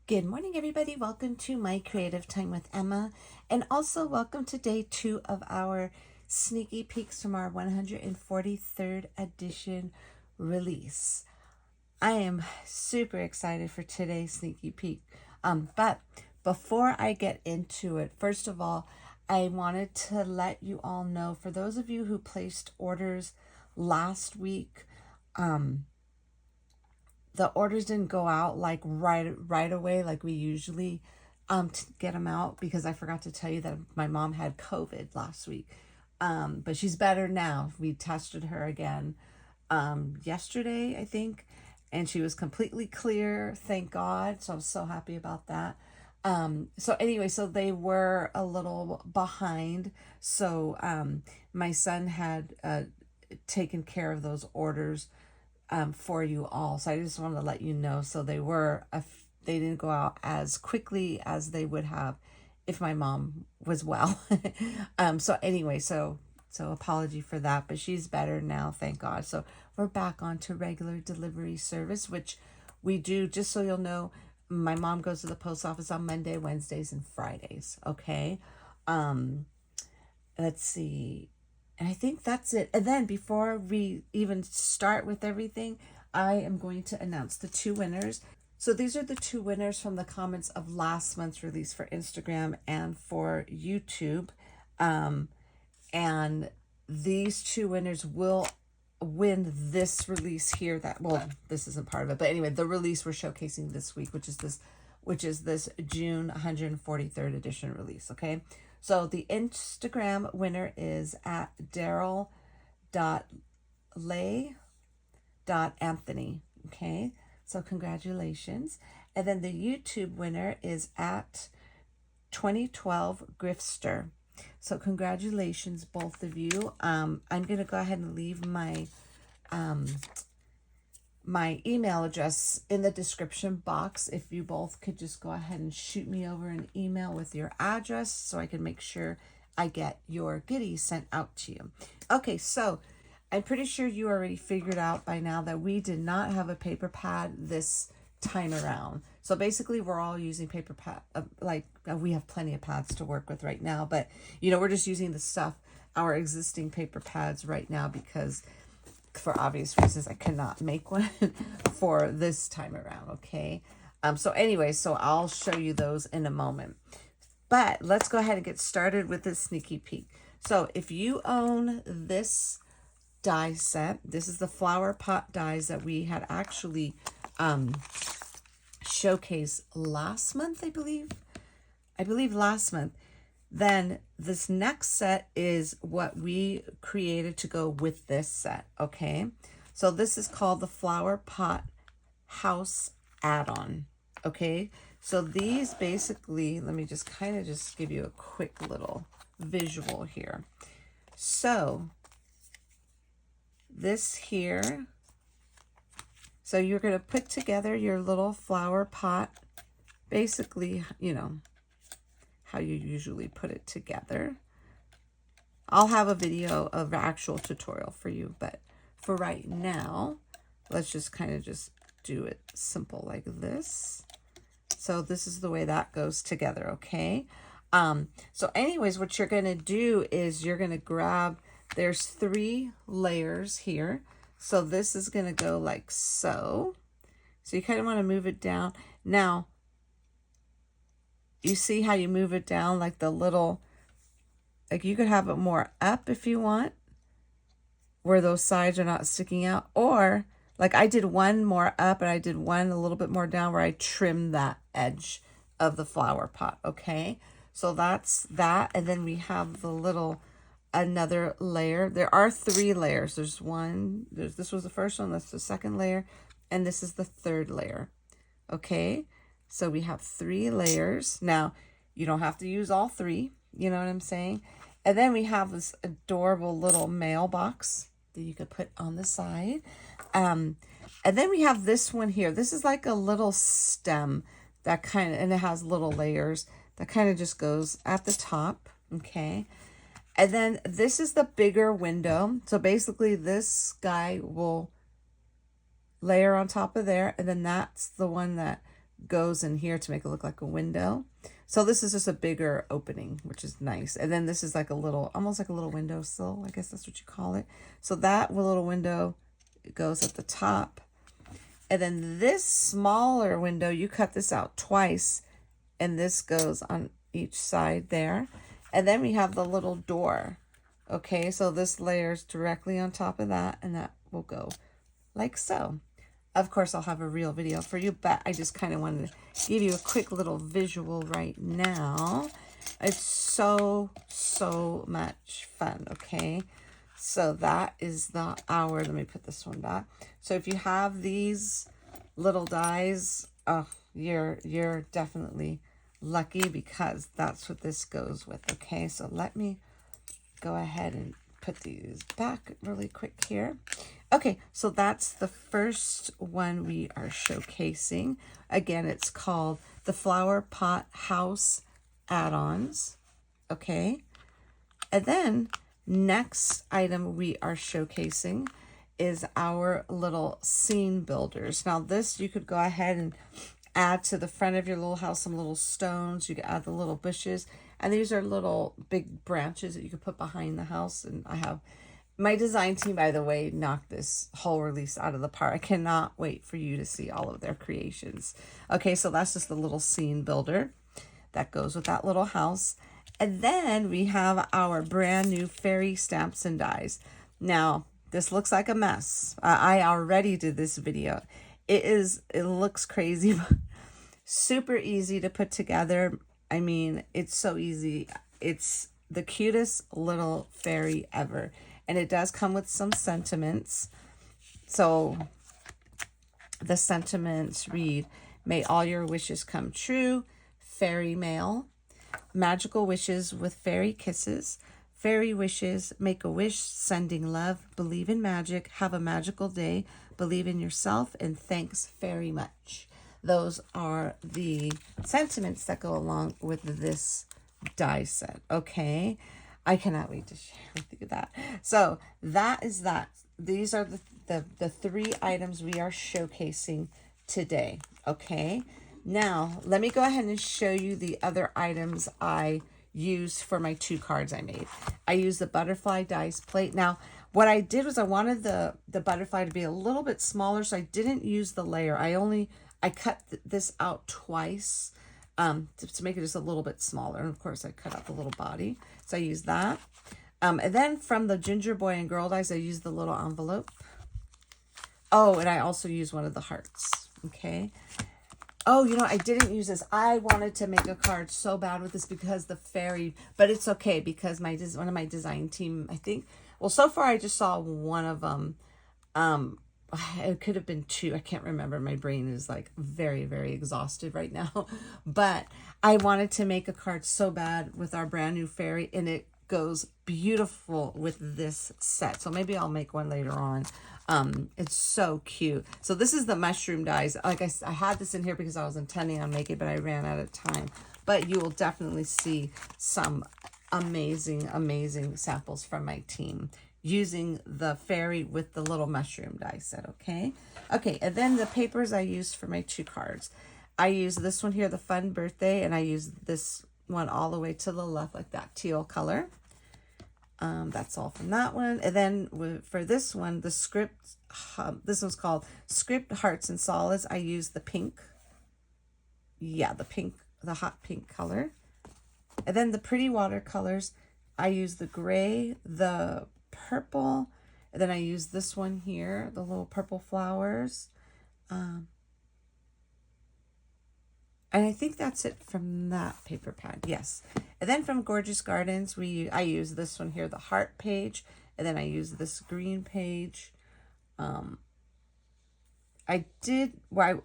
Good morning, everybody. Welcome to My Creative Time with Emma, and also welcome to day 2 of our sneaky peeks from our 143rd edition release. I am super excited for today's sneaky peek. But before I get into it, first of all, I wanted to let you all know, for those of you who placed orders last week, the orders didn't go out like right away like we usually to get them out, because I forgot to tell you that my mom had COVID last week. But she's better now. We tested her again yesterday, I think, and she was completely clear, thank God. So I'm so happy about that. So anyway, so they were a little behind. So my son had taken care of those orders for you all. So I just wanted to let you know. So they didn't go out as quickly as they would have if my mom was well. So anyway, so apology for that, but she's better now, thank God. So we're back on to regular delivery service, which we do, just so you'll know, my mom goes to the post office on Monday, Wednesdays, and Fridays. Okay. Let's see. And I think that's it. And then before we even start with everything, I am going to announce the 2 winners. So these are the 2 winners from the comments of last month's release for Instagram and for YouTube. And these 2 winners will win this release here that, well, this isn't part of it, but anyway, the release we're showcasing this week, which is this June 143rd edition release. Okay. So the Instagram winner is at daryl.lay.anthony. Okay. So congratulations. And then the YouTube winner is at 2012 Grifster. So congratulations, both of you. I'm going to go ahead and leave my email address in the description box. If you both could just go ahead and shoot me over an email with your address so I can make sure I get your goodies sent out to you. Okay, so I'm pretty sure you already figured out by now that we did not have a paper pad this time around. So basically we're all using paper pad, we have plenty of pads to work with right now, but we're just using our existing paper pads right now, because for obvious reasons I cannot make one for this time around. Okay. So anyway, so I'll show you those in a moment, but let's go ahead and get started with this sneaky peek. So if you own this die set, this is the flower pot dies that we had actually showcased last month, I believe last month. Then this next set is what we created to go with this set. Okay, so this is called the Flower Pot House Add-On. Okay, so these basically, let me just kind of just give you a quick little visual here. So this here, so you're going to put together your little flower pot, basically, how you usually put it together. I'll have a video of an actual tutorial for you, but for right now, let's just kind of just do it simple like this. So this is the way that goes together. Okay. So anyways, what you're going to do is you're going to grab, there's 3 layers here. So this is going to go like so. So you kind of want to move it down. Now, you see how you move it down, like the little, like you could have it more up if you want, where those sides are not sticking out. Or like I did one more up and I did one a little bit more down where I trimmed that edge of the flower pot. Okay. So that's that. And then we have another layer. There are 3 layers. This was the first one. That's the second layer. And this is the 3rd layer. Okay. So we have 3 layers. Now, you don't have to use all 3. You know what I'm saying? And then we have this adorable little mailbox that you could put on the side. And then we have this one here. This is like a little stem and it has little layers that kind of just goes at the top. Okay. And then this is the bigger window. So basically this guy will layer on top of there. And then that's the one that goes in here to make it look like a window. So this is just a bigger opening, which is nice. And then this is like a little, almost like a little windowsill. I guess that's what you call it. So that little window goes at the top. And then this smaller window, you cut this out twice. And this goes on each side there. And then we have the little door. Okay, so this layers directly on top of that. And that will go like so. Of course, I'll have a real video for you, but I just kind of wanted to give you a quick little visual right now. It's so much fun, okay? So that is the hour. Let me put this one back. So if you have these little dies, oh, you're definitely lucky because that's what this goes with, okay? So let me go ahead and put these back really quick here. Okay, so that's the first one we are showcasing. Again, it's called the Flower Pot House Add-Ons. Okay, and then next item we are showcasing is our little scene builders. Now this you could go ahead and add to the front of your little house some little stones. You could add the little bushes. And these are little big branches that you could put behind the house. And I have my design team, by the way, knocked this whole release out of the park. I cannot wait for you to see all of their creations. Okay, so that's just the little scene builder that goes with that little house. And then we have our brand new fairy stamps and dies. Now, this looks like a mess. I already did this video. It looks crazy, but super easy to put together. I mean, it's so easy. It's the cutest little fairy ever. And it does come with some sentiments. So the sentiments read, may all your wishes come true, fairy mail, magical wishes with fairy kisses, fairy wishes, make a wish, sending love, believe in magic, have a magical day, believe in yourself, and thanks very much. Those are the sentiments that go along with this die set, okay? I cannot wait to share with you that. So that is that. These are the three items we are showcasing today, okay? Now, let me go ahead and show you the other items I used for my 2 cards I made. I used the butterfly dice plate. Now, what I did was I wanted the butterfly to be a little bit smaller, so I didn't use the layer. I cut this out twice to make it just a little bit smaller. And of course, I cut out the little body. So I used that. And then from the Ginger Boy and Girl dies, I used the little envelope. Oh, and I also used one of the hearts. Okay. Oh, you know, I didn't use this. I wanted to make a card so bad with this because the fairy, but it's okay because one of my design team, I think, well, so far I just saw one of them. It could have been 2. I can't remember. My brain is like very exhausted right now. But I wanted to make a card so bad with our brand new fairy, and it goes beautiful with this set. So maybe I'll make one later on. It's so cute. So this is the mushroom dies. Like I had this in here because I was intending on making it, but I ran out of time. But you will definitely see some amazing samples from my team using the fairy with the little mushroom die set, okay? Okay, and then the papers I used for my 2 cards. I used this one here, the Fun Birthday, and I used this one all the way to the left, like that teal color. That's all from that one. And then for this one, the script, this one's called Script Hearts and Solids. I used the pink. Yeah, the hot pink color. And then the pretty watercolors, I used the gray, the purple, and then I use this one here, the little purple flowers, and I think that's it from that paper pad. Yes. And then from Gorgeous Gardens, I use this one here, the heart page, and then I use this green page. I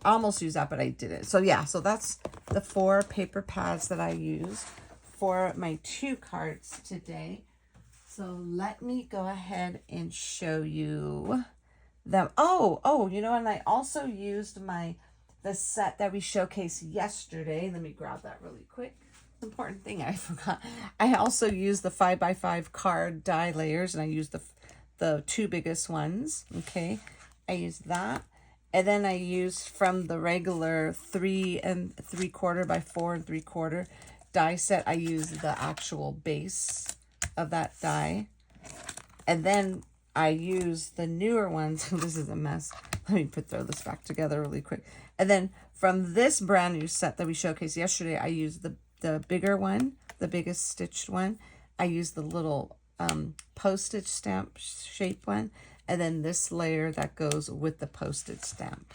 almost used that, but I didn't. So yeah, so that's the 4 paper pads that I used for my 2 cards today. So let me go ahead and show you them. Oh, you know, and I also used the set that we showcased yesterday. Let me grab that really quick. Important thing I forgot. I also used the 5x5 card die layers, and I used the 2 biggest ones. Okay, I used that. And then I used from the regular 3 3/4 by 4 3/4 die set, I used the actual base of that die. And then I used the newer ones. This is a mess. Let me throw this back together really quick. And then from this brand new set that we showcased yesterday, I used the bigger one, the biggest stitched one. I used the little postage stamp shape one. And then this layer that goes with the postage stamp.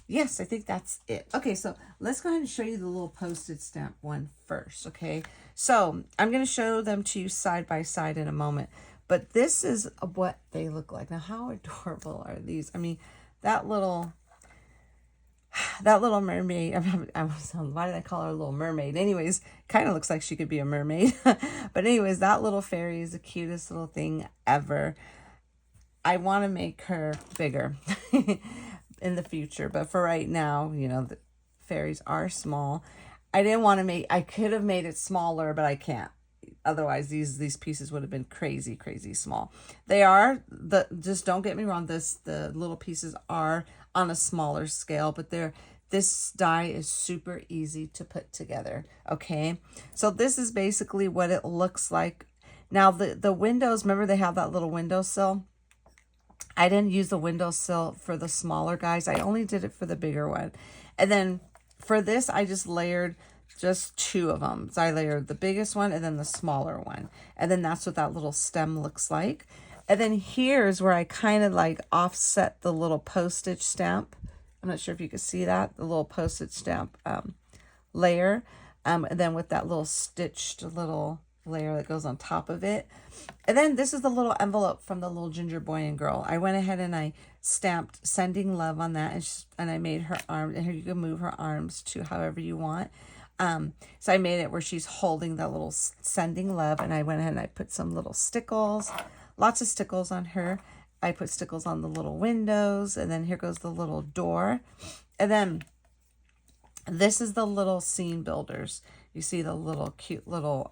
Yes, I think that's it. Okay, so let's go ahead and show you the little postage stamp one first, okay? So I'm going to show them to you side by side in a moment. But this is what they look like. Now, how adorable are these? I mean, that little mermaid, why did I call her a little mermaid? Anyways, kind of looks like she could be a mermaid. But anyways, that little fairy is the cutest little thing ever. I want to make her bigger in the future, but for right now, you know, the fairies are small. I didn't want to make, I could have made it smaller, but I can't. Otherwise, these pieces would have been crazy small. They are, just don't get me wrong, the little pieces are on a smaller scale, but this die is super easy to put together, okay? So this is basically what it looks like. Now, the windows, remember they have that little windowsill? I didn't use the windowsill for the smaller guys. I only did it for the bigger one. And then for this, I just layered just 2 of them. So I layered the biggest one and then the smaller one. And then that's what that little stem looks like. And then here's where I kind of like offset the little postage stamp. I'm not sure if you can see that, the little postage stamp layer. And then with that little stitched little layer that goes on top of it. And then this is the little envelope from the little ginger boy and girl. I went ahead and I stamped sending love on that, and I made her arm, and here you can move her arms to however you want. So I made it where she's holding that little sending love, and I went ahead and I put some little stickles, lots of stickles on her. I put stickles on the little windows, and then here goes the little door. And then this is the little scene builders. You see the little cute little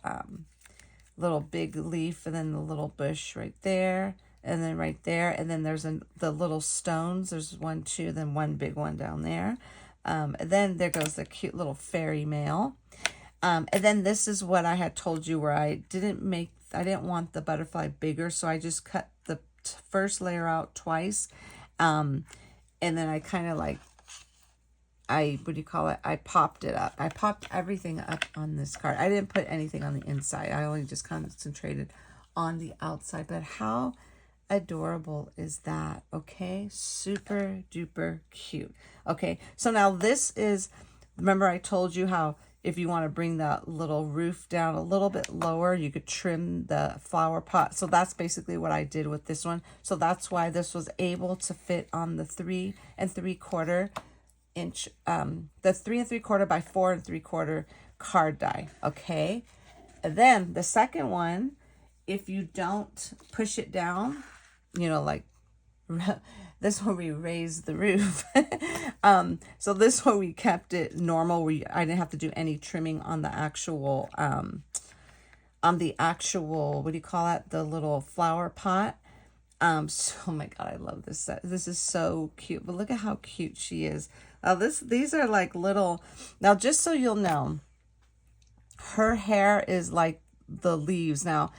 big leaf, and then the little bush right there, and then right there, and then there's the little stones. There's 1, 2, then one big one down there. And then there goes the cute little fairy mail. And then this is what I had told you where I didn't want the butterfly bigger, so I just cut the first layer out twice. And then I kind of like, I popped it up. I popped everything up on this card. I didn't put anything on the inside. I only just concentrated on the outside. But how adorable is that? Okay, super duper cute. Okay, so now this is, remember I told you how if you want to bring that little roof down a little bit lower, you could trim the flower pot. So that's basically what I did with this one. So that's why this was able to fit on the 3 3/4 inch, the 3 3/4 by 4 3/4 card die. Okay, and then the second one, if you don't push it down, you know, like this one we raised the roof. So this one we kept it normal. I didn't have to do any trimming on the actual what do you call it, the little flower pot. So oh my god, I love this set. This is so cute. But look at how cute she is. Now these are like little, now just so you'll know, her hair is like the leaves. Now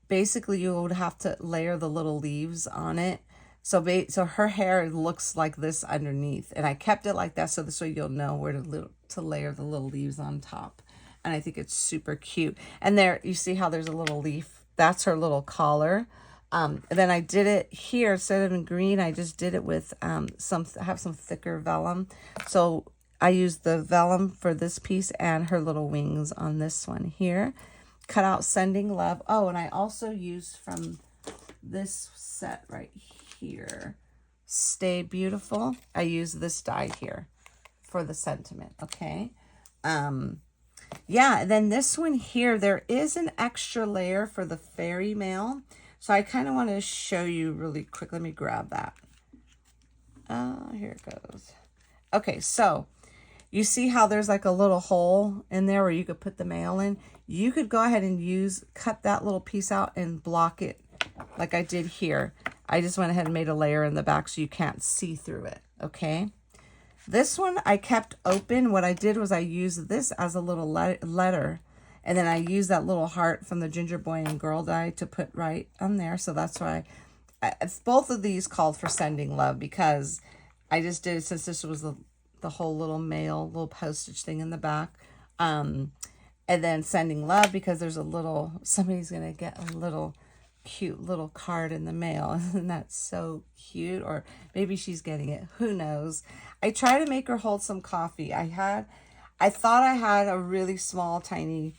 basically you would have to layer the little leaves on it. So her hair looks like this underneath, and I kept it like that so this way you'll know where to layer the little leaves on top. And I think it's super cute. And there you see how there's a little leaf. That's her little collar. And then I did it here, instead of in green, I just did it with I have some thicker vellum. So I used the vellum for this piece and her little wings on this one here. Cut out sending love. Oh, and I also used from this set right here, Stay Beautiful. I used this die here for the sentiment, okay? Yeah, and then this one here, there is an extra layer for the fairy mail. So I kind of want to show you really quick. Let me grab that. Here it goes. Okay, so you see how there's like a little hole in there where you could put the mail in? You could go ahead and cut that little piece out and block it like I did here. I just went ahead and made a layer in the back so you can't see through it, okay? This one I kept open. What I did was I used this as a little letter, and then I used that little heart from the Ginger Boy and Girl die to put right on there. So that's why both of these called for sending love, because I just did, since this was the whole little mail, little postage thing in the back. And then sending love because there's a little, somebody's going to get a little cute little card in the mail. Isn't that so cute? Or maybe she's getting it. Who knows? I try to make her hold some coffee. I thought I had a really small, tiny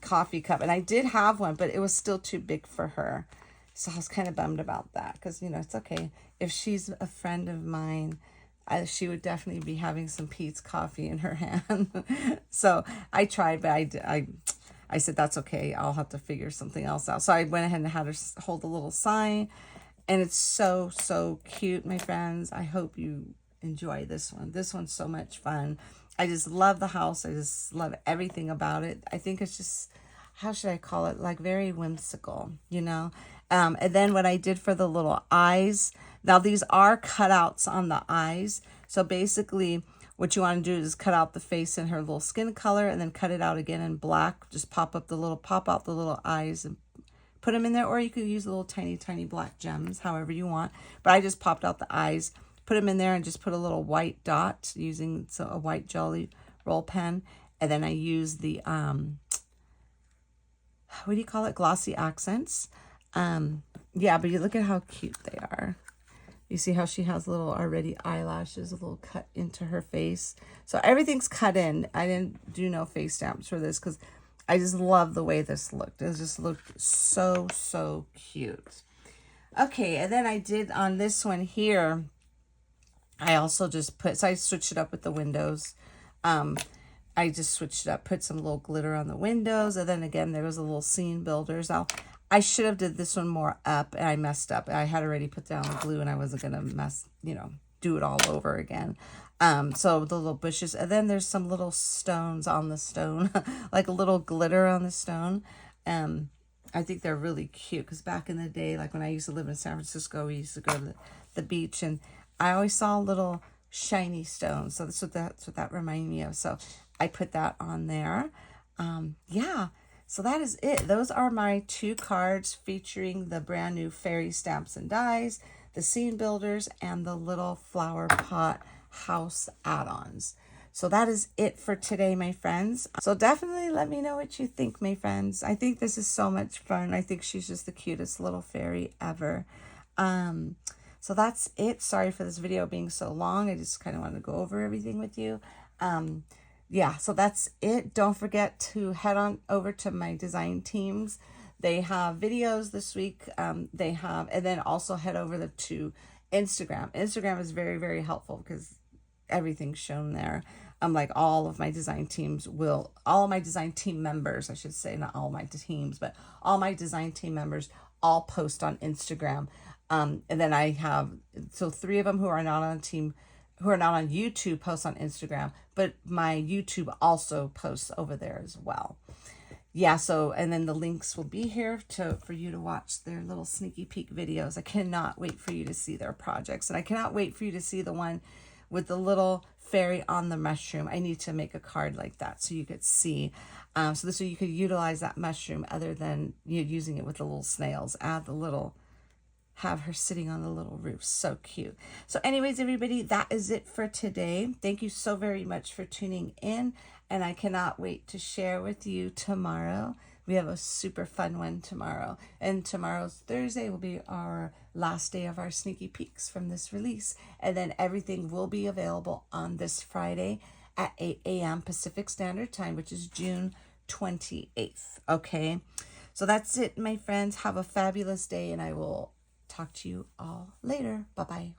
coffee cup. And I did have one, but it was still too big for her. So I was kind of bummed about that because, you know, it's okay. If she's a friend of mine, she would definitely be having some Pete's coffee in her hand. So I tried, but I said, that's okay. I'll have to figure something else out. So I went ahead and had her hold a little sign. And it's so, so cute, my friends. I hope you enjoy this one. This one's so much fun. I just love the house. I just love everything about it. I think it's just, how should I call it? Like very whimsical, you know? And then what I did for the little eyes, now these are cutouts on the eyes. So basically what you want to do is cut out the face in her little skin color and then cut it out again in black. Just pop out the little eyes and put them in there. Or you could use little tiny, tiny black gems, however you want. But I just popped out the eyes, put them in there and just put a little white dot using a white jelly roll pen. And then I use the, what do you call it? Glossy accents. Yeah, but you look at how cute they are. You see how she has little already eyelashes, a little cut into her face. So everything's cut in. I didn't do no face stamps for this because I just love the way this looked. It just looked so, so cute. Okay, and then I did on this one here, I also just put, so I switched it up with the windows. I just switched it up, put some little glitter on the windows. And then again, there was a little scene builders. I should have did this one more up, and I messed up. I had already put down the glue, and I wasn't going to do it all over again. So the little bushes, and then there's some little stones on the stone, like a little glitter on the stone. I think they're really cute because back in the day, like when I used to live in San Francisco, we used to go to the beach, and I always saw little shiny stones. So that's what that reminded me of. So I put that on there. Yeah. So that is it. Those are my 2 cards featuring the brand new fairy stamps and dies, the scene builders, and the little flower pot house add-ons. So that is it for today, my friends. So definitely let me know what you think, my friends. I think this is so much fun. I think she's just the cutest little fairy ever. So that's it. Sorry for this video being so long. I just kind of wanted to go over everything with you. Yeah, so that's it. Don't forget to head on over to my design teams. They have videos this week. And then also head over to Instagram. Instagram is very, very helpful because everything's shown there. Like all my design team members, I should say, not all my teams, but all my design team members all post on Instagram. And then I have, 3 of them who are not on a team, who are not on YouTube, post on Instagram, but my YouTube also posts over there as well. Yeah, so, and then the links will be here for you to watch their little sneaky peek videos. I cannot wait for you to see their projects. And I cannot wait for you to see the one with the little fairy on the mushroom. I need to make a card like that so you could see. So this way you could utilize that mushroom other than using it with the little snails. Have her sitting on the little roof. So cute. So anyways, everybody, that is it for today. Thank you so very much for tuning in. And I cannot wait to share with you tomorrow. We have a super fun one tomorrow. And tomorrow's Thursday will be our last day of our sneaky peeks from this release. And then everything will be available on this Friday at 8 a.m. Pacific Standard Time, which is June 28th. Okay. So that's it, my friends. Have a fabulous day, and I will talk to you all later. Bye-bye.